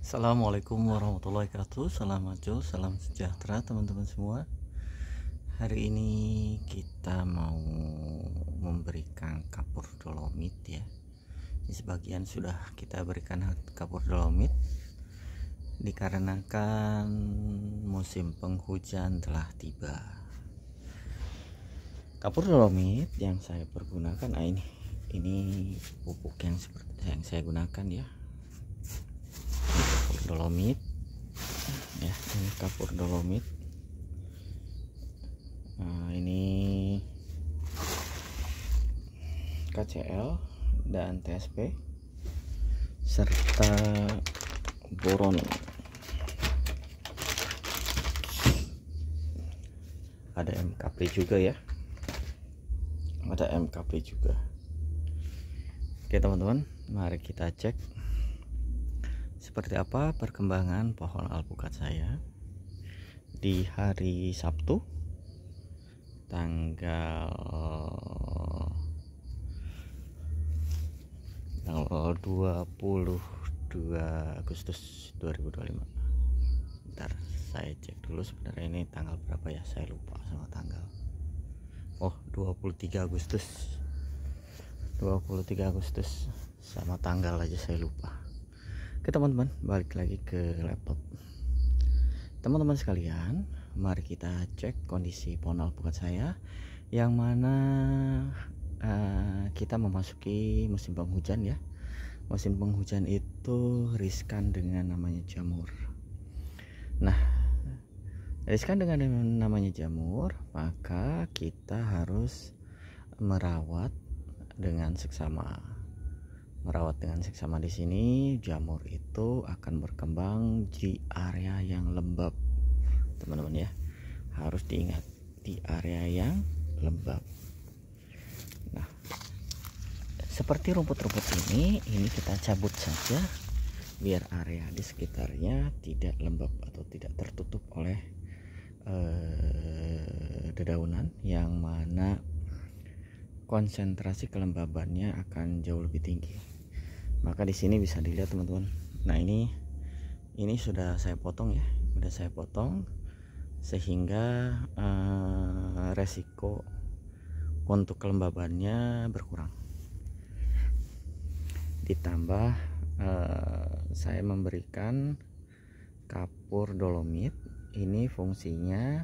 Assalamualaikum warahmatullahi wabarakatuh. Salam majo, salam sejahtera teman-teman semua. Hari ini kita mau memberikan kapur dolomit ya. Di sebagian sudah kita berikan kapur dolomit dikarenakan musim penghujan telah tiba. Kapur dolomit yang saya pergunakan ini pupuk yang seperti yang saya gunakan ya. Kapur dolomit ya, ini kapur dolomit. Nah, ini KCl dan TSP serta boron. Ada MKP juga ya, ada MKP juga. Oke teman-teman, mari kita cek seperti apa perkembangan pohon alpukat saya di hari Sabtu tanggal 22 Agustus 2025. Bentar, saya cek dulu sebenarnya ini tanggal berapa ya, saya lupa sama tanggal. 23 Agustus sama tanggal aja saya lupa. Oke teman-teman, balik lagi ke laptop. Teman-teman sekalian, mari kita cek kondisi pohon alpukat saya yang mana kita memasuki musim penghujan ya. Musim penghujan itu riskan dengan namanya jamur. Nah, riskan dengan namanya jamur, maka kita harus merawat dengan seksama. Merawat dengan seksama di sini, jamur itu akan berkembang di area yang lembab. Teman-teman ya, harus diingat di area yang lembab. Nah, seperti rumput-rumput ini kita cabut saja biar area di sekitarnya tidak lembab atau tidak tertutup oleh dedaunan yang mana konsentrasi kelembabannya akan jauh lebih tinggi. Maka di sini bisa dilihat teman-teman. Nah, ini sudah saya potong ya, sudah saya potong sehingga resiko untuk kelembabannya berkurang. Ditambah saya memberikan kapur dolomit. Ini fungsinya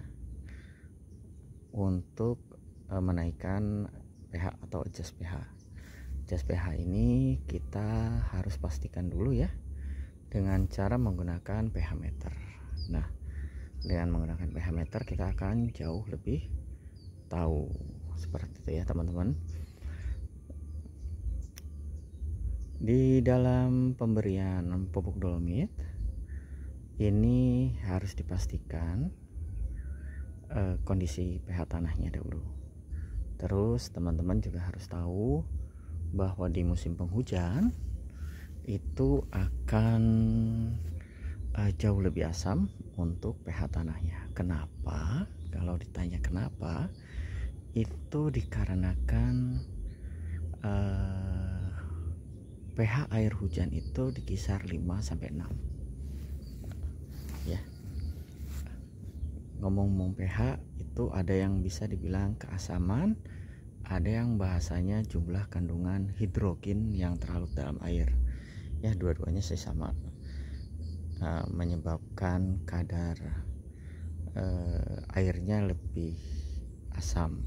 untuk menaikkan pH atau adjust pH. Adjust pH ini kita harus pastikan dulu ya dengan cara menggunakan pH meter. Nah, dengan menggunakan pH meter kita akan jauh lebih tahu seperti itu ya teman-teman. Di dalam pemberian pupuk dolomit ini harus dipastikan kondisi pH tanahnya dahulu. Terus teman-teman juga harus tahu bahwa di musim penghujan itu akan jauh lebih asam untuk pH tanahnya. Kenapa? Kalau ditanya kenapa, itu dikarenakan pH air hujan itu di kisar 5-6 ya. Ngomong-ngomong pH itu ada yang bisa dibilang keasaman, ada yang bahasanya jumlah kandungan hidrogen yang terlalu dalam air ya. Dua-duanya sama menyebabkan kadar airnya lebih asam.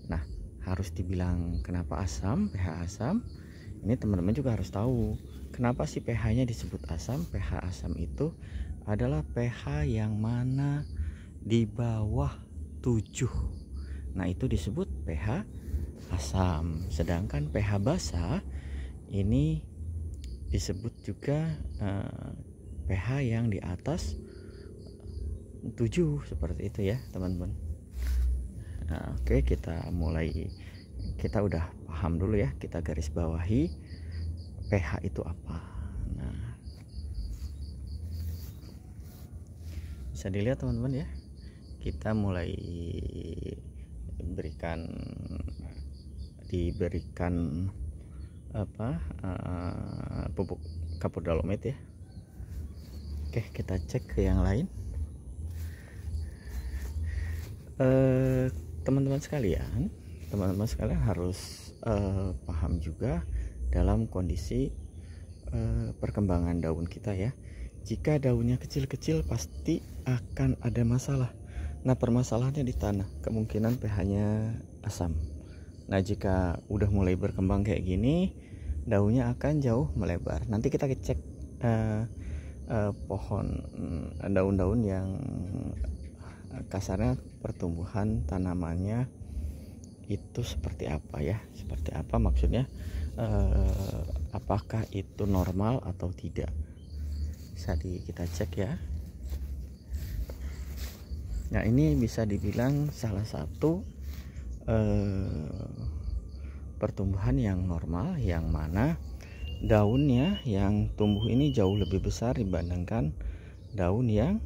Nah, harus dibilang kenapa asam, pH asam, ini teman-teman juga harus tahu kenapa sih pH nya disebut asam. pH asam itu adalah pH yang mana di bawah 7. Nah, itu disebut pH asam. Sedangkan pH basa ini disebut juga pH yang di atas 7 seperti itu ya teman-teman. Nah, oke, kita udah paham dulu ya, kita garis bawahi pH itu apa. Nah, bisa dilihat teman-teman ya, kita mulai diberikan pupuk kapur dolomit ya. Oke, kita cek ke yang lain. Teman-teman sekalian harus paham juga dalam kondisi perkembangan daun kita ya. Jika daunnya kecil-kecil pasti akan ada masalah. Nah, permasalahannya di tanah, kemungkinan pH-nya asam. Nah, jika udah mulai berkembang kayak gini, daunnya akan jauh melebar. Nanti kita cek pohon, daun-daun yang kasarnya pertumbuhan tanamannya itu seperti apa ya, seperti apa maksudnya, apakah itu normal atau tidak, bisa kita cek ya. Nah, ini bisa dibilang salah satu pertumbuhan yang normal, yang mana daunnya yang tumbuh ini jauh lebih besar dibandingkan daun yang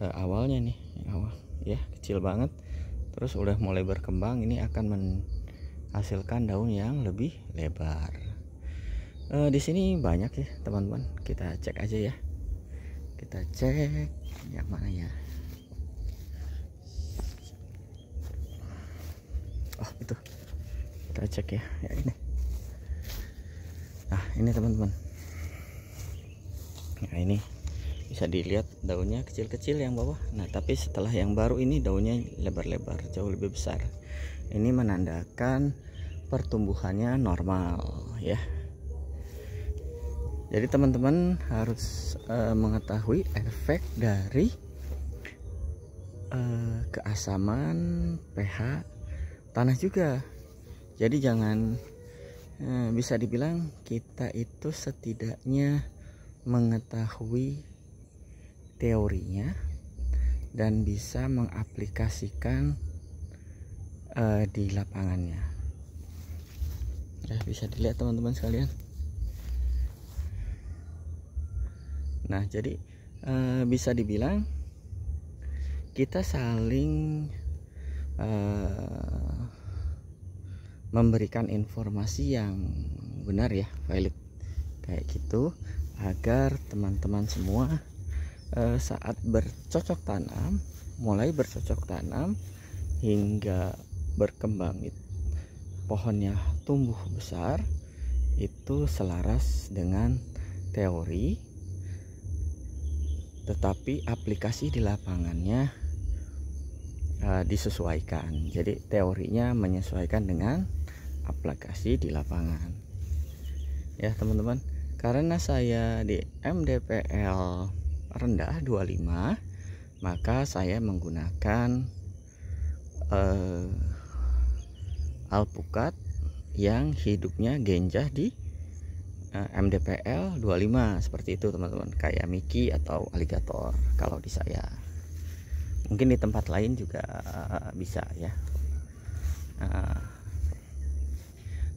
awalnya nih, awal ya kecil banget, terus udah mulai berkembang, ini akan menghasilkan daun yang lebih lebar. Di sini banyak ya teman-teman, kita cek aja ya, kita cek yang mana ya. Oh, itu kita cek ya, ini. Nah, ini teman-teman, nah ini bisa dilihat daunnya kecil-kecil yang bawah. Nah, tapi setelah yang baru ini daunnya lebar-lebar, jauh lebih besar. Ini menandakan pertumbuhannya normal ya. Jadi teman-teman harus mengetahui efek dari keasaman pH tanah juga. Jadi jangan, bisa dibilang kita itu setidaknya mengetahui teorinya dan bisa mengaplikasikan di lapangannya. Ya, bisa dilihat teman-teman sekalian. Nah, jadi bisa dibilang kita saling memberikan informasi yang benar ya, valid kayak gitu, agar teman-teman semua saat bercocok tanam, mulai bercocok tanam hingga berkembang, pohonnya tumbuh besar, itu selaras dengan teori, tetapi aplikasi di lapangannya disesuaikan. Jadi teorinya menyesuaikan dengan aplikasi di lapangan ya teman-teman. Karena saya di MDPL rendah 25, maka saya menggunakan alpukat yang hidupnya genjah di MDPL 25 seperti itu teman-teman, kayak Mickey atau alligator kalau di saya. Mungkin di tempat lain juga bisa ya.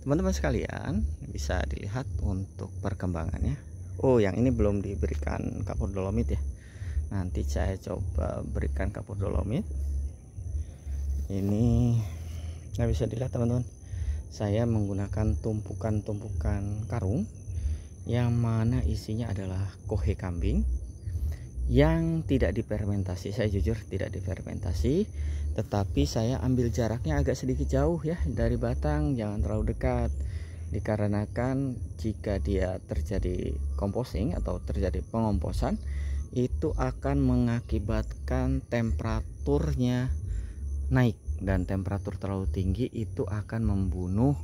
Teman-teman sekalian bisa dilihat untuk perkembangannya. Oh, yang ini belum diberikan kapur dolomit ya. Nanti saya coba berikan kapur dolomit. Ini, nah bisa dilihat teman-teman, saya menggunakan tumpukan-tumpukan karung yang mana isinya adalah kohe kambing yang tidak difermentasi. Saya jujur tidak difermentasi, tetapi saya ambil jaraknya agak sedikit jauh ya dari batang, jangan terlalu dekat, dikarenakan jika dia terjadi composting atau terjadi pengomposan, itu akan mengakibatkan temperaturnya naik, dan temperatur terlalu tinggi itu akan membunuh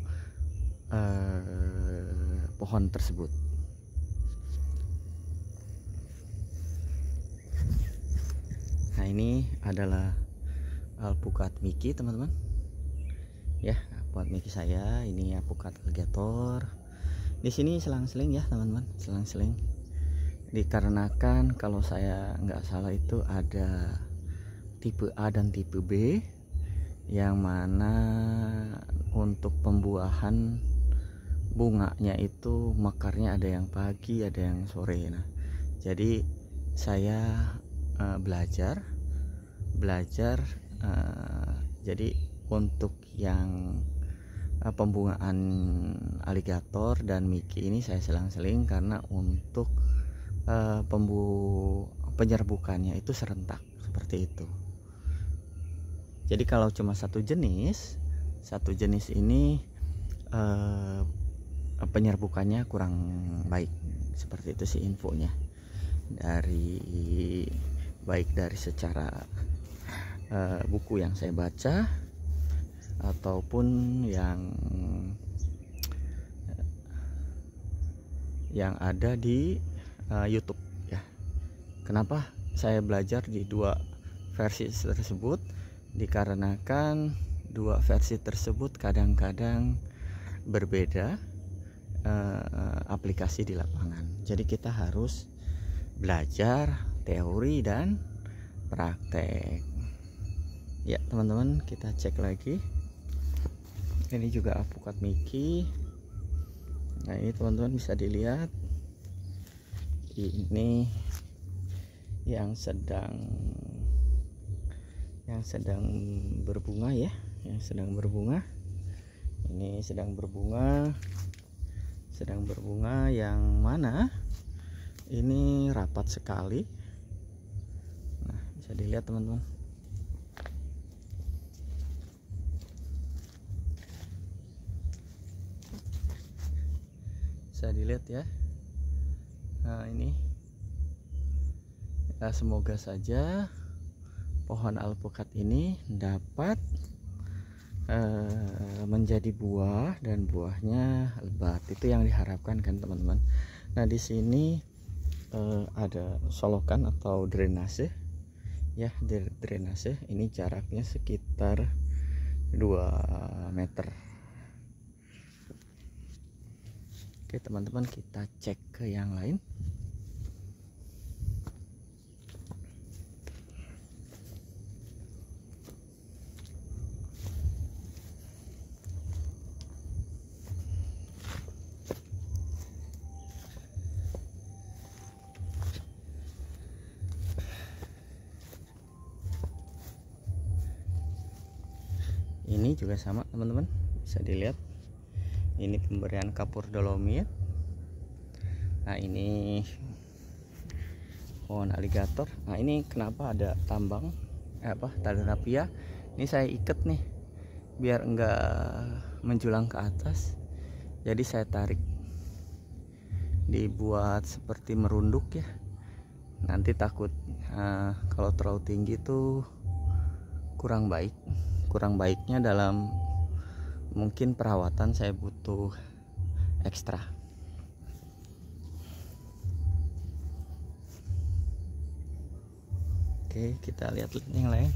pohon tersebut. Nah, ini adalah alpukat Mickey teman-teman ya, alpukat Mickey saya ini alpukat alligator. Di sini selang-seling ya teman-teman, selang-seling, dikarenakan kalau saya nggak salah itu ada tipe A dan tipe B, yang mana untuk pembuahan bunganya itu mekarnya ada yang pagi ada yang sore. Nah, jadi saya belajar jadi untuk yang pembungaan alligator dan Mickey ini saya selang-seling, karena untuk penyerbukannya itu serentak seperti itu. Jadi kalau cuma satu jenis ini penyerbukannya kurang baik, seperti itu sih infonya baik dari secara buku yang saya baca ataupun yang ada di YouTube ya. Kenapa saya belajar di dua versi tersebut? Dikarenakan dua versi tersebut kadang-kadang berbeda aplikasi di lapangan. Jadi kita harus belajar teori dan praktek. Ya teman-teman, kita cek lagi. Ini juga alpukat Mickey. Nah ini teman-teman bisa dilihat, ini yang sedang berbunga ya, ini sedang berbunga yang mana ini rapat sekali. Nah bisa dilihat teman-teman. Bisa dilihat ya. Nah ini ya, semoga saja pohon alpukat ini dapat menjadi buah dan buahnya lebat. Itu yang diharapkan kan teman-teman. Nah di sini ada solokan atau drainase ya, drainase ini jaraknya sekitar 2 meter. Oke teman-teman, kita cek ke yang lain. Ini juga sama teman-teman, bisa dilihat. Ini pemberian kapur dolomit. Nah ini pohon aligator. Nah ini kenapa ada tambang tali rapia? Ini saya ikat nih biar enggak menjulang ke atas. Jadi saya tarik, dibuat seperti merunduk ya. Nanti takut kalau terlalu tinggi tuh kurang baik. Kurang baiknya dalam mungkin perawatan saya butuh ekstra. Oke, kita lihat yang lain.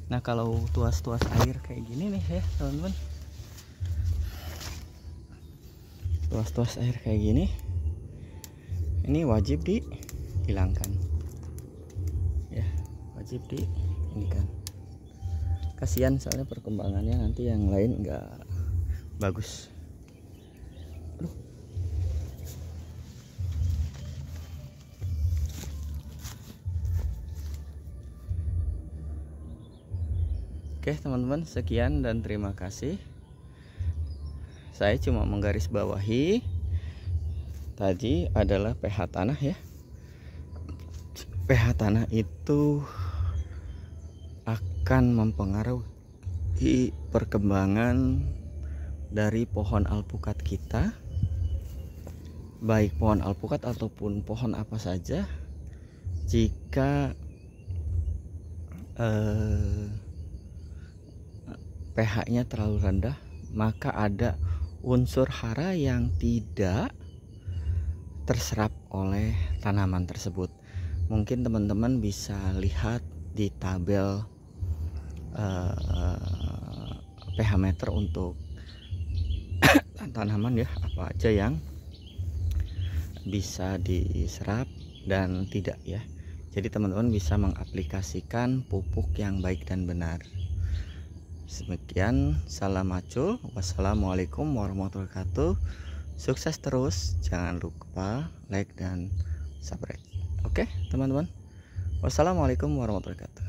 Nah kalau tuas-tuas air kayak gini nih ya teman-teman, tuas-tuas air kayak gini, ini wajib dihilangkan ya, wajib ini kan. Kasihan soalnya perkembangannya nanti yang lain nggak bagus. Aduh. Oke teman-teman, sekian dan terima kasih. Saya cuma menggarisbawahi tadi adalah pH tanah ya. pH tanah itu akan mempengaruhi perkembangan dari pohon alpukat kita, baik pohon alpukat ataupun pohon apa saja. Jika pH-nya terlalu rendah, maka ada unsur hara yang tidak terserap oleh tanaman tersebut. Mungkin teman-teman bisa lihat di tabel pH meter untuk tanaman ya, apa aja yang bisa diserap dan tidak ya. Jadi teman-teman bisa mengaplikasikan pupuk yang baik dan benar. Demikian, salam macul. Wassalamualaikum warahmatullahi wabarakatuh. Sukses terus, jangan lupa like dan subscribe. Oke teman-teman, wassalamualaikum warahmatullahi wabarakatuh.